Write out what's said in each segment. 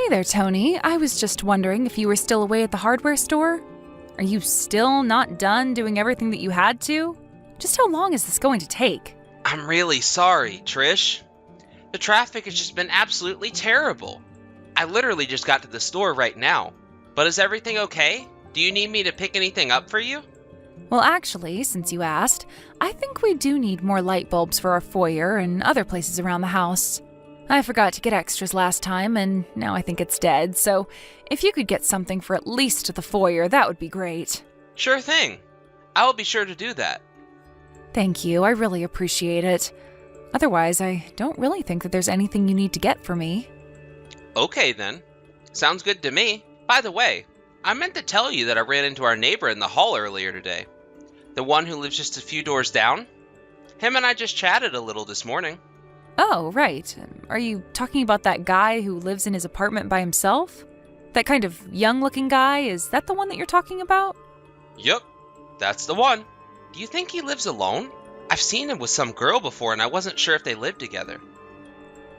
Hey there, Tony. I was just wondering if you were still away at the hardware store? Are you still not done doing everything that you had to? Just how long is this going to take? I'm really sorry, Trish. The traffic has just been absolutely terrible. I literally just got to the store right now. But is everything okay? Do you need me to pick anything up for you? Well, actually, since you asked, I think we do need more light bulbs for our foyer and other places around the house. I forgot to get extras last time, and now I think it's dead, so if you could get something for at least the foyer, that would be great. Sure thing. I will be sure to do that. Thank you, I really appreciate it. Otherwise, I don't really think that there's anything you need to get for me. Okay then. Sounds good to me. By the way, I meant to tell you that I ran into our neighbor in the hall earlier today. The one who lives just a few doors down. Him and I just chatted a little this morning. Oh, right. Are you talking about that guy who lives in his apartment by himself? That kind of young-looking guy? Is that the one that you're talking about? Yup, that's the one. Do you think he lives alone? I've seen him with some girl before and I wasn't sure if they lived together.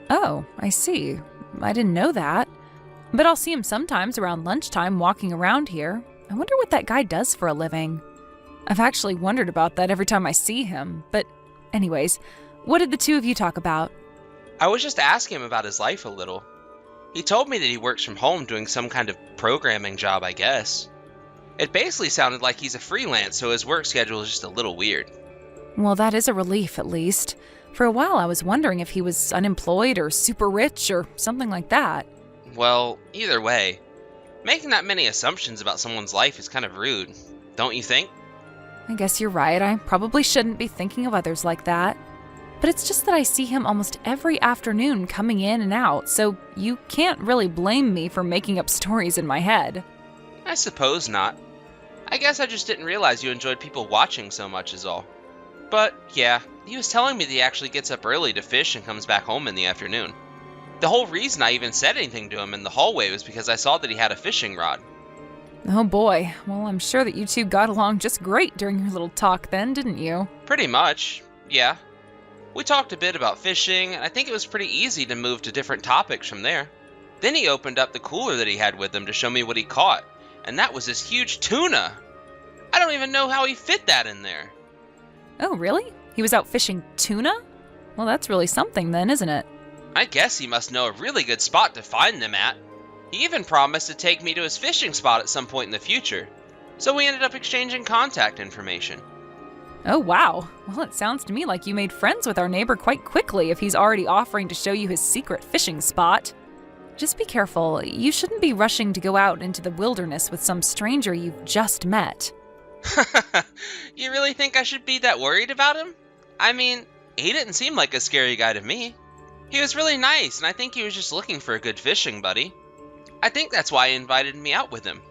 Oh, I see. I didn't know that. But I'll see him sometimes around lunchtime walking around here. I wonder what that guy does for a living. I've actually wondered about that every time I see him. But anyways, what did the two of you talk about? I was just asking him about his life a little. He told me that he works from home doing some kind of programming job, I guess. It basically sounded like he's a freelance, so his work schedule is just a little weird. Well, that is a relief, at least. For a while, I was wondering if he was unemployed or super rich or something like that. Well, either way, making that many assumptions about someone's life is kind of rude, don't you think? I guess you're right. I probably shouldn't be thinking of others like that. But it's just that I see him almost every afternoon coming in and out, so you can't really blame me for making up stories in my head. I suppose not. I guess I just didn't realize you enjoyed people watching so much is all. But, yeah, he was telling me that he actually gets up early to fish and comes back home in the afternoon. The whole reason I even said anything to him in the hallway was because I saw that he had a fishing rod. Oh boy, well, I'm sure that you two got along just great during your little talk then, didn't you? Pretty much, yeah. We talked a bit about fishing, and I think it was pretty easy to move to different topics from there. Then he opened up the cooler that he had with him to show me what he caught, and that was this huge tuna. I don't even know how he fit that in there. Oh, really? He was out fishing tuna? Well, that's really something then, isn't it? I guess he must know a really good spot to find them at. He even promised to take me to his fishing spot at some point in the future, so we ended up exchanging contact information. Oh, wow. Well, it sounds to me like you made friends with our neighbor quite quickly if he's already offering to show you his secret fishing spot. Just be careful. You shouldn't be rushing to go out into the wilderness with some stranger you've just met. You really think I should be that worried about him? I mean, he didn't seem like a scary guy to me. He was really nice, and I think he was just looking for a good fishing buddy. I think that's why he invited me out with him.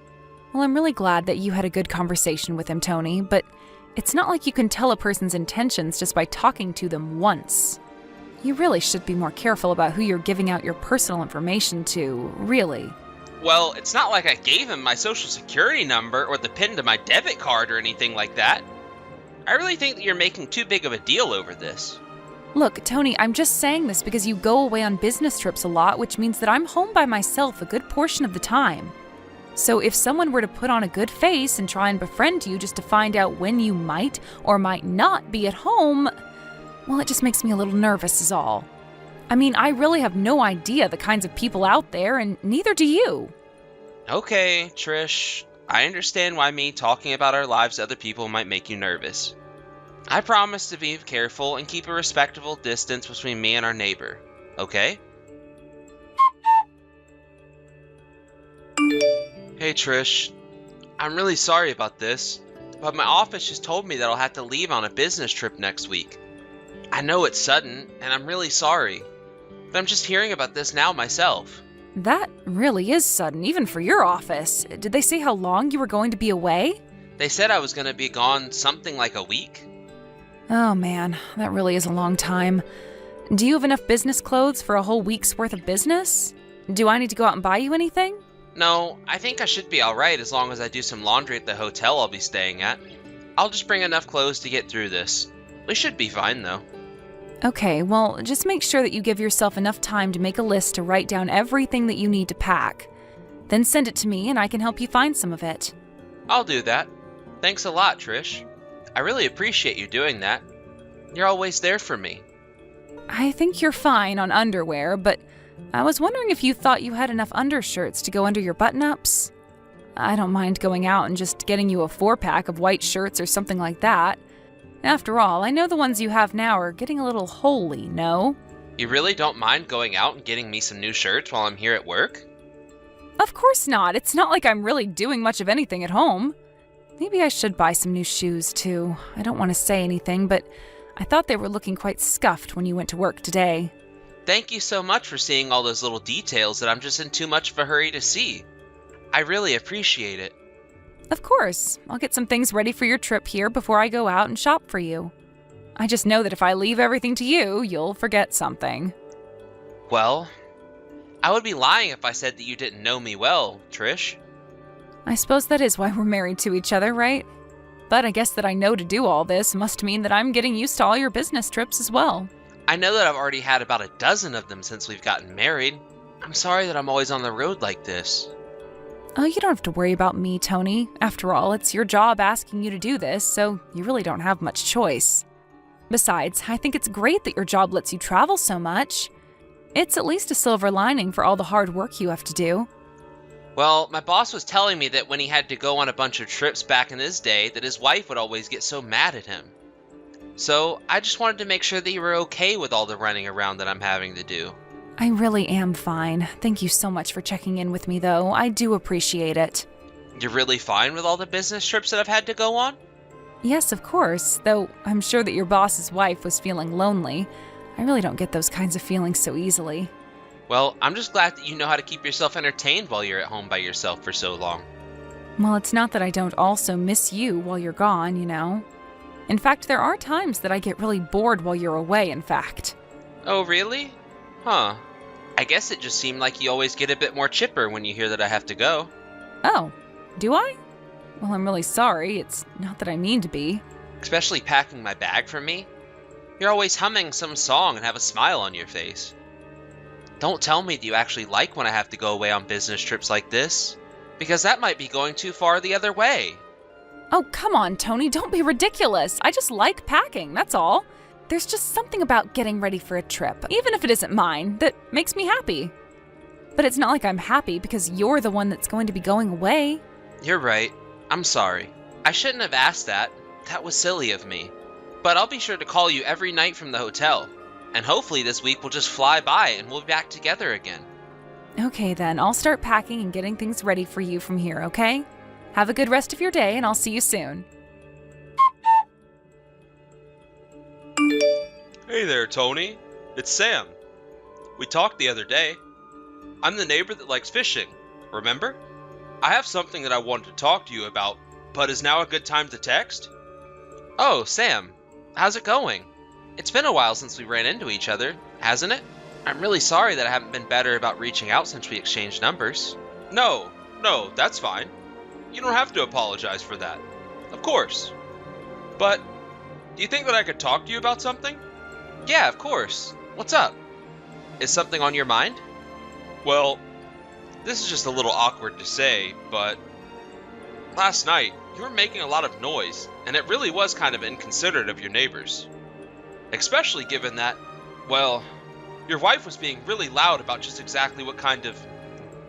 Well, I'm really glad that you had a good conversation with him, Tony, but it's not like you can tell a person's intentions just by talking to them once. You really should be more careful about who you're giving out your personal information to, really. Well, it's not like I gave him my social security number or the PIN to my debit card or anything like that. I really think that you're making too big of a deal over this. Look, Tony, I'm just saying this because you go away on business trips a lot, which means that I'm home by myself a good portion of the time. So if someone were to put on a good face and try and befriend you just to find out when you might or might not be at home, well, it just makes me a little nervous is all. I mean, I really have no idea the kinds of people out there, and neither do you. Okay, Trish, I understand why me talking about our lives to other people might make you nervous. I promise to be careful and keep a respectable distance between me and our neighbor, okay? Hey Trish, I'm really sorry about this, but my office just told me that I'll have to leave on a business trip next week. I know it's sudden, and I'm really sorry, but I'm just hearing about this now myself. That really is sudden, even for your office. Did they say how long you were going to be away? They said I was going to be gone something like a week. Oh man, that really is a long time. Do you have enough business clothes for a whole week's worth of business? Do I need to go out and buy you anything? No, I think I should be alright as long as I do some laundry at the hotel I'll be staying at. I'll just bring enough clothes to get through this. We should be fine though. Okay, well, just make sure that you give yourself enough time to make a list to write down everything that you need to pack. Then send it to me and I can help you find some of it. I'll do that. Thanks a lot, Trish. I really appreciate you doing that. You're always there for me. I think you're fine on underwear, but I was wondering if you thought you had enough undershirts to go under your button-ups. I don't mind going out and just getting you a 4-pack of white shirts or something like that. After all, I know the ones you have now are getting a little holey, no? You really don't mind going out and getting me some new shirts while I'm here at work? Of course not. It's not like I'm really doing much of anything at home. Maybe I should buy some new shoes, too. I don't want to say anything, but I thought they were looking quite scuffed when you went to work today. Thank you so much for seeing all those little details that I'm just in too much of a hurry to see. I really appreciate it. Of course. I'll get some things ready for your trip here before I go out and shop for you. I just know that if I leave everything to you, you'll forget something. Well, I would be lying if I said that you didn't know me well, Trish. I suppose that is why we're married to each other, right? But I guess that I know to do all this must mean that I'm getting used to all your business trips as well. I know that I've already had about a dozen of them since we've gotten married. I'm sorry that I'm always on the road like this. Oh, you don't have to worry about me, Tony. After all, it's your job asking you to do this, so you really don't have much choice. Besides, I think it's great that your job lets you travel so much. It's at least a silver lining for all the hard work you have to do. Well, my boss was telling me that when he had to go on a bunch of trips back in his day, that his wife would always get so mad at him. So, I just wanted to make sure that you were okay with all the running around that I'm having to do. I really am fine. Thank you so much for checking in with me, though. I do appreciate it. You're really fine with all the business trips that I've had to go on? Yes, of course, though I'm sure that your boss's wife was feeling lonely. I really don't get those kinds of feelings so easily. Well, I'm just glad that you know how to keep yourself entertained while you're at home by yourself for so long. Well, it's not that I don't also miss you while you're gone, you know. In fact, there are times that I get really bored while you're away, in fact. Oh, really? Huh. I guess it just seemed like you always get a bit more chipper when you hear that I have to go. Oh, do I? Well, I'm really sorry. It's not that I mean to be. Especially packing my bag for me. You're always humming some song and have a smile on your face. Don't tell me that you actually like when I have to go away on business trips like this, because that might be going too far the other way. Oh, come on, Tony. Don't be ridiculous. I just like packing, that's all. There's just something about getting ready for a trip, even if it isn't mine, that makes me happy. But it's not like I'm happy because you're the one that's going to be going away. You're right. I'm sorry. I shouldn't have asked that. That was silly of me. But I'll be sure to call you every night from the hotel. And hopefully this week will just fly by and we'll be back together again. Okay then, I'll start packing and getting things ready for you from here, okay? Have a good rest of your day and I'll see you soon. Hey there, Tony. It's Sam. We talked the other day. I'm the neighbor that likes fishing, remember? I have something that I wanted to talk to you about, but is now a good time to text? Oh, Sam. How's it going? It's been a while since we ran into each other, hasn't it? I'm really sorry that I haven't been better about reaching out since we exchanged numbers. No, that's fine. You don't have to apologize for that. Of course. But, do you think that I could talk to you about something? Yeah, of course. What's up? Is something on your mind? Well, this is just a little awkward to say, but last night you were making a lot of noise, and it really was kind of inconsiderate of your neighbors. Especially given that, well, your wife was being really loud about just exactly what kind of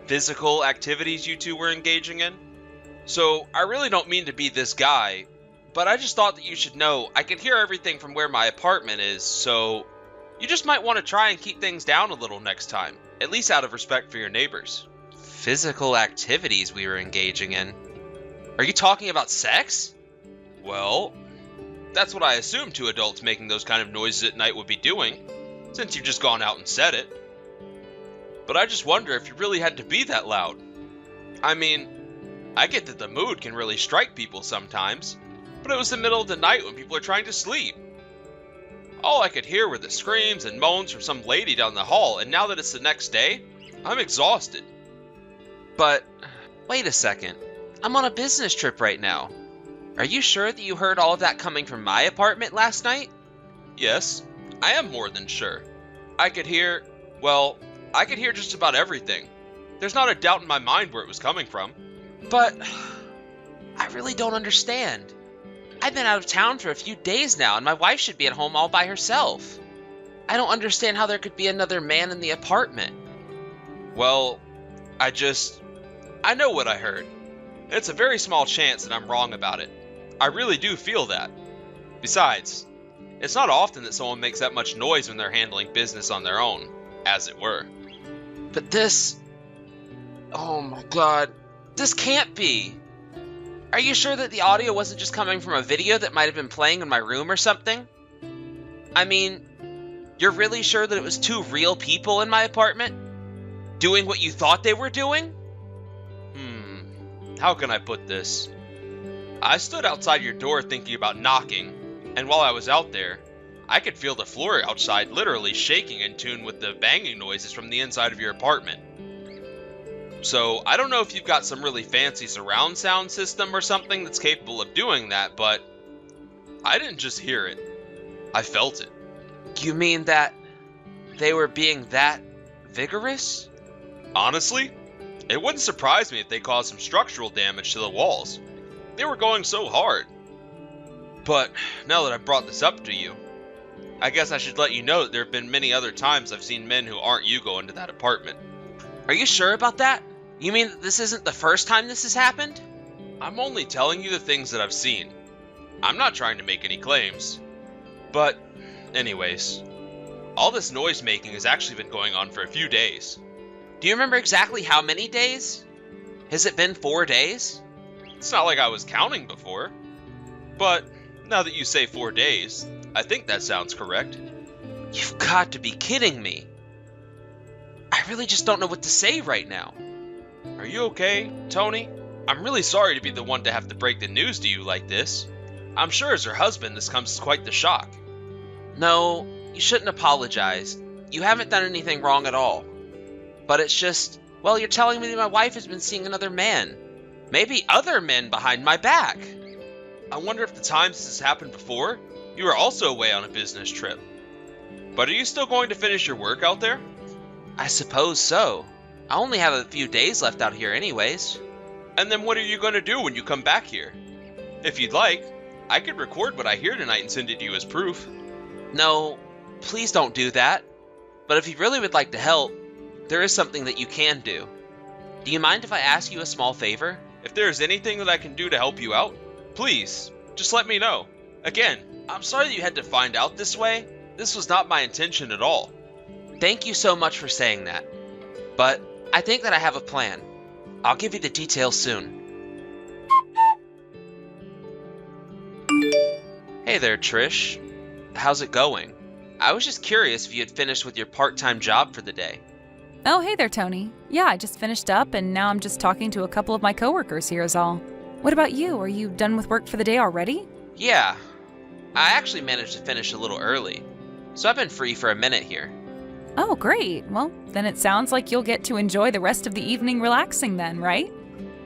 physical activities you two were engaging in. So, I really don't mean to be this guy, but I just thought that you should know I can hear everything from where my apartment is, so you just might want to try and keep things down a little next time, at least out of respect for your neighbors. Physical activities we were engaging in? Are you talking about sex? Well, that's what I assumed two adults making those kind of noises at night would be doing, since you've just gone out and said it. But I just wonder if you really had to be that loud. I mean, I get that the mood can really strike people sometimes, but it was the middle of the night when people are trying to sleep. All I could hear were the screams and moans from some lady down the hall, and now that it's the next day, I'm exhausted. But, wait a second. I'm on a business trip right now. Are you sure that you heard all of that coming from my apartment last night? Yes, I am more than sure. I could hear just about everything. There's not a doubt in my mind where it was coming from. But I really don't understand. I've been out of town for a few days now, and my wife should be at home all by herself. I don't understand how there could be another man in the apartment. Well, I know what I heard. It's a very small chance that I'm wrong about it. I really do feel that. Besides, it's not often that someone makes that much noise when they're handling business on their own, as it were. But this... Oh my god. This can't be! Are you sure that the audio wasn't just coming from a video that might have been playing in my room or something? I mean, you're really sure that it was two real people in my apartment? Doing what you thought they were doing? How can I put this? I stood outside your door thinking about knocking, and while I was out there, I could feel the floor outside literally shaking in tune with the banging noises from the inside of your apartment. So, I don't know if you've got some really fancy surround sound system or something that's capable of doing that, but I didn't just hear it. I felt it. You mean that they were being that vigorous? Honestly, it wouldn't surprise me if they caused some structural damage to the walls. They were going so hard. But now that I've brought this up to you, I guess I should let you know that there have been many other times I've seen men who aren't you go into that apartment. Are you sure about that? You mean that this isn't the first time this has happened? I'm only telling you the things that I've seen. I'm not trying to make any claims. But, anyways, all this noise making has actually been going on for a few days. Do you remember exactly how many days? Has it been 4 days? It's not like I was counting before. But, now that you say 4 days, I think that sounds correct. You've got to be kidding me. I really just don't know what to say right now. Are you okay, Tony? I'm really sorry to be the one to have to break the news to you like this. I'm sure as her husband this comes as quite the shock. No, you shouldn't apologize. You haven't done anything wrong at all. But it's just, well, you're telling me that my wife has been seeing another man. Maybe other men behind my back. I wonder if the times this has happened before, you were also away on a business trip. But are you still going to finish your work out there? I suppose so. I only have a few days left out here anyways. And then what are you going to do when you come back here? If you'd like, I could record what I hear tonight and send it to you as proof. No, please don't do that. But if you really would like to help, there is something that you can do. Do you mind if I ask you a small favor? If there is anything that I can do to help you out, please, just let me know. Again, I'm sorry that you had to find out this way. This was not my intention at all. Thank you so much for saying that. But I think that I have a plan. I'll give you the details soon. Hey there, Trish. How's it going? I was just curious if you had finished with your part-time job for the day. Oh, hey there, Tony. Yeah, I just finished up and now I'm just talking to a couple of my coworkers here is all. What about you? Are you done with work for the day already? Yeah. I actually managed to finish a little early, so I've been free for a minute here. Oh, great. Well, then it sounds like you'll get to enjoy the rest of the evening relaxing then, right?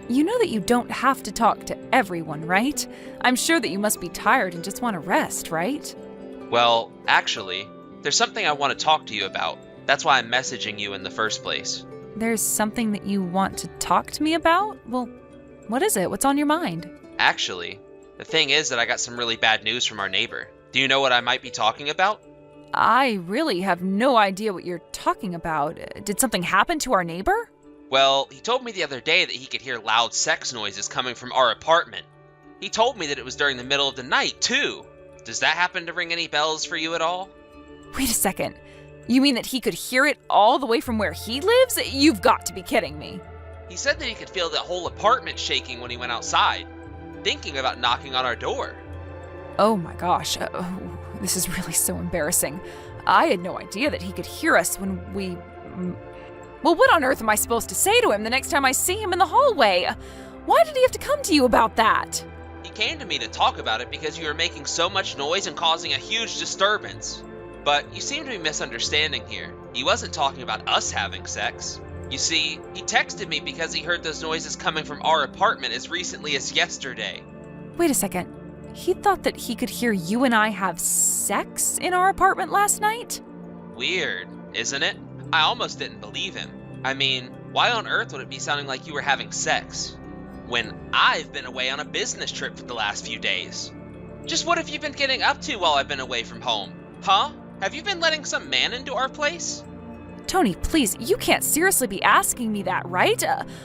You know that you don't have to talk to everyone, right? I'm sure that you must be tired and just want to rest, right? Well, actually, there's something I want to talk to you about. That's why I'm messaging you in the first place. There's something that you want to talk to me about? Well, what is it? What's on your mind? Actually, the thing is that I got some really bad news from our neighbor. Do you know what I might be talking about? I really have no idea what you're talking about. Did something happen to our neighbor? Well, he told me the other day that he could hear loud sex noises coming from our apartment. He told me that it was during the middle of the night, too. Does that happen to ring any bells for you at all? Wait a second. You mean that he could hear it all the way from where he lives? You've got to be kidding me. He said that he could feel the whole apartment shaking when he went outside, thinking about knocking on our door. Oh my gosh. This is really so embarrassing. I had no idea that he could hear us when we... Well, what on earth am I supposed to say to him the next time I see him in the hallway? Why did he have to come to you about that? He came to me to talk about it because you were making so much noise and causing a huge disturbance. But you seem to be misunderstanding here. He wasn't talking about us having sex. You see, he texted me because he heard those noises coming from our apartment as recently as yesterday. Wait a second. he thought that he could hear you and I have sex in our apartment last night? Weird, isn't it? I almost didn't believe him. I mean, why on earth would it be sounding like you were having sex when I've been away on a business trip for the last few days? Just what have you been getting up to while I've been away from home? Huh? Have you been letting some man into our place? Tony, please, you can't seriously be asking me that, right?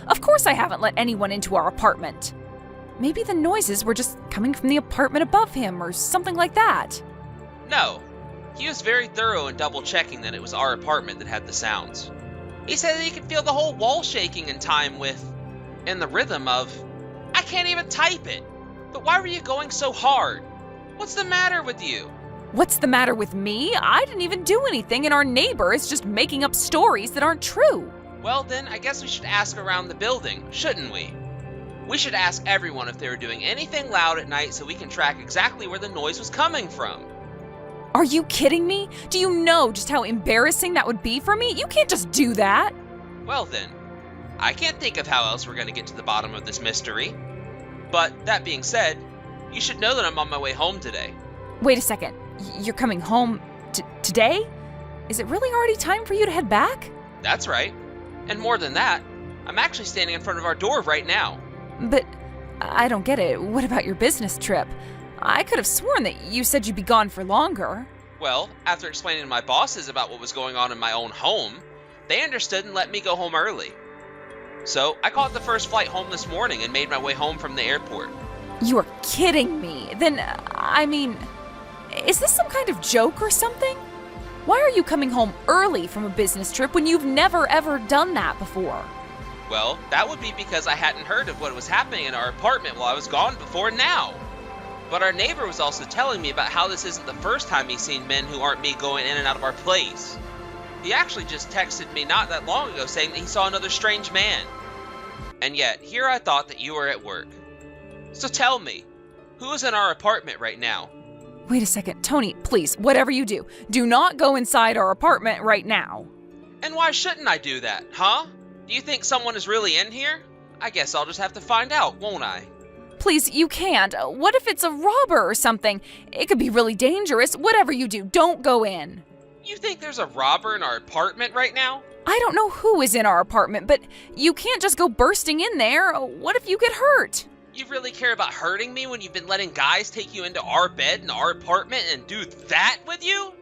Of course I haven't let anyone into our apartment. Maybe the noises were just coming from the apartment above him or something like that. No. He was very thorough in double-checking that it was our apartment that had the sounds. He said that he could feel the whole wall shaking in time with, in the rhythm of, I can't even type it. But why were you going so hard? What's the matter with you? What's the matter with me? I didn't even do anything, and our neighbor is just making up stories that aren't true. Well, then, I guess we should ask around the building, shouldn't we? We should ask everyone if they were doing anything loud at night so we can track exactly where the noise was coming from. Are you kidding me? Do you know just how embarrassing that would be for me? You can't just do that. Well then, I can't think of how else we're going to get to the bottom of this mystery. But that being said, you should know that I'm on my way home today. Wait a second. You're coming home today? Is it really already time for you to head back? That's right. And more than that, I'm actually standing in front of our door right now. But I don't get it. What about your business trip? I could have sworn that you said you'd be gone for longer. Well, after explaining to my bosses about what was going on in my own home, they understood and let me go home early. So I caught the first flight home this morning and made my way home from the airport. You are kidding me. Then, is this some kind of joke or something? Why are you coming home early from a business trip when you've never ever done that before? Well, that would be because I hadn't heard of what was happening in our apartment while I was gone before now. But our neighbor was also telling me about how this isn't the first time he's seen men who aren't me going in and out of our place. He actually just texted me not that long ago saying that he saw another strange man. And yet, here I thought that you were at work. So tell me, who is in our apartment right now? Wait a second, Tony, please, whatever you do, do not go inside our apartment right now. And why shouldn't I do that, huh? Do you think someone is really in here? I guess I'll just have to find out, won't I? Please, you can't. What if it's a robber or something? It could be really dangerous. Whatever you do, don't go in. You think there's a robber in our apartment right now? I don't know who is in our apartment, but you can't just go bursting in there. What if you get hurt? You really care about hurting me when you've been letting guys take you into our bed in our apartment and do that with you?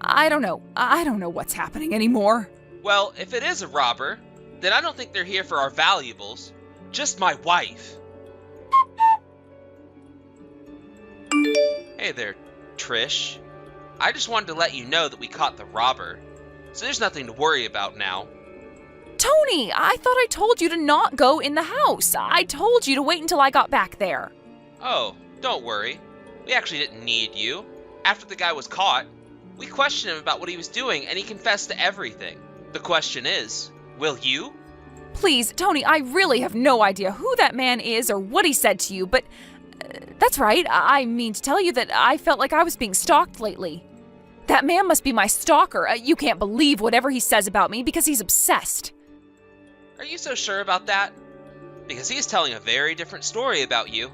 I don't know. I don't know what's happening anymore. Well, if it is a robber, then I don't think they're here for our valuables. Just my wife. Hey there, Trish. I just wanted to let you know that we caught the robber, so there's nothing to worry about now. Tony, I thought I told you to not go in the house. I told you to wait until I got back there. Oh, don't worry. We actually didn't need you. After the guy was caught, we questioned him about what he was doing, and he confessed to everything. The question is, will you? Please, Tony, I really have no idea who that man is or what he said to you, but that's right. I mean to tell you that I felt like I was being stalked lately. That man must be my stalker. You can't believe whatever he says about me because he's obsessed. Are you so sure about that? Because he's telling a very different story about you.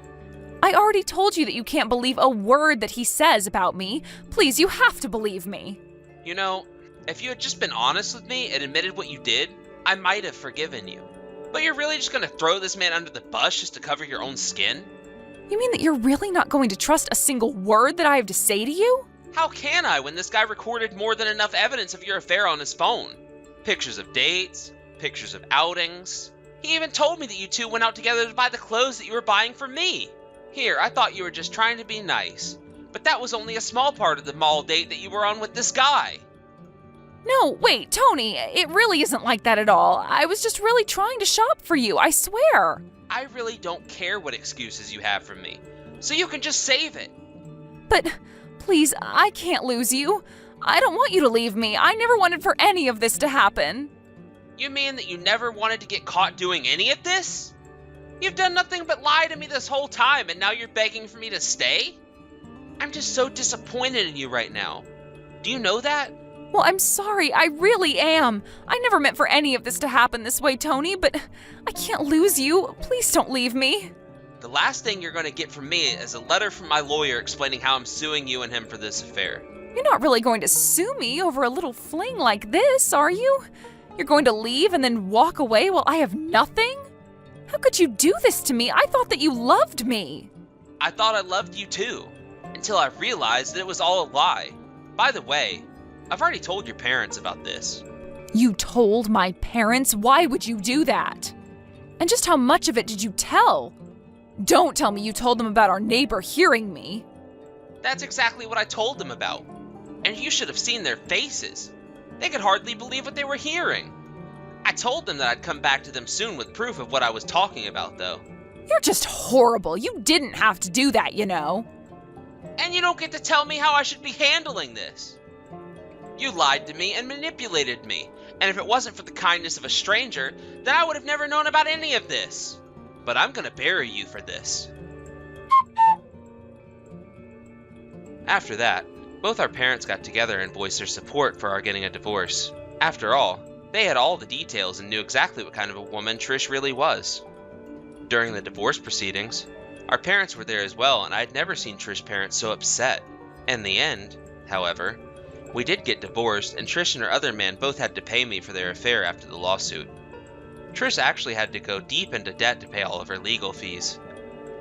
I already told you that you can't believe a word that he says about me. Please, you have to believe me. You know, if you had just been honest with me and admitted what you did, I might have forgiven you. But you're really just gonna throw this man under the bus just to cover your own skin? You mean that you're really not going to trust a single word that I have to say to you? How can I when this guy recorded more than enough evidence of your affair on his phone? Pictures of dates, pictures of outings. He even told me that you two went out together to buy the clothes that you were buying for me. Here, I thought you were just trying to be nice. But that was only a small part of the mall date that you were on with this guy. No, wait, Tony, it really isn't like that at all. I was just really trying to shop for you, I swear. I really don't care what excuses you have for me, so you can just save it. But please, I can't lose you. I don't want you to leave me. I never wanted for any of this to happen. You mean that you never wanted to get caught doing any of this? You've done nothing but lie to me this whole time, and now you're begging for me to stay? I'm just so disappointed in you right now. Do you know that? Well, I'm sorry, I really am. I never meant for any of this to happen this way, Tony, but I can't lose you. Please don't leave me. The last thing you're going to get from me is a letter from my lawyer explaining how I'm suing you and him for this affair. You're not really going to sue me over a little fling like this, are you? You're going to leave and then walk away while I have nothing? How could you do this to me? I thought that you loved me. I thought I loved you too, until I realized that it was all a lie. By the way, I've already told your parents about this. You told my parents? Why would you do that? And just how much of it did you tell? Don't tell me you told them about our neighbor hearing me. That's exactly what I told them about. And you should have seen their faces. They could hardly believe what they were hearing. I told them that I'd come back to them soon with proof of what I was talking about, though. You're just horrible. You didn't have to do that, you know. And you don't get to tell me how I should be handling this. You lied to me and manipulated me, and if it wasn't for the kindness of a stranger, then I would have never known about any of this. But I'm gonna bury you for this. After that, both our parents got together and voiced their support for our getting a divorce. After all, they had all the details and knew exactly what kind of a woman Trish really was. During the divorce proceedings, our parents were there as well, and I had never seen Trish's parents so upset. In the end, however, we did get divorced, and Trish and her other man both had to pay me for their affair after the lawsuit. Trish actually had to go deep into debt to pay all of her legal fees.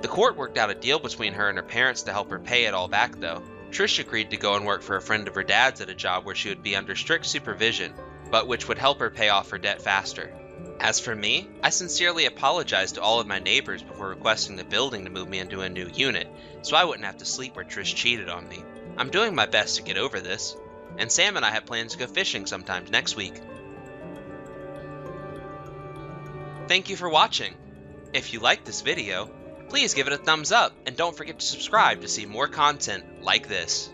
The court worked out a deal between her and her parents to help her pay it all back, though. Trish agreed to go and work for a friend of her dad's at a job where she would be under strict supervision, but which would help her pay off her debt faster. As for me, I sincerely apologized to all of my neighbors before requesting the building to move me into a new unit, so I wouldn't have to sleep where Trish cheated on me. I'm doing my best to get over this, and Sam and I have plans to go fishing sometime next week. Thank you for watching. If you liked this video, please give it a thumbs up and don't forget to subscribe to see more content like this.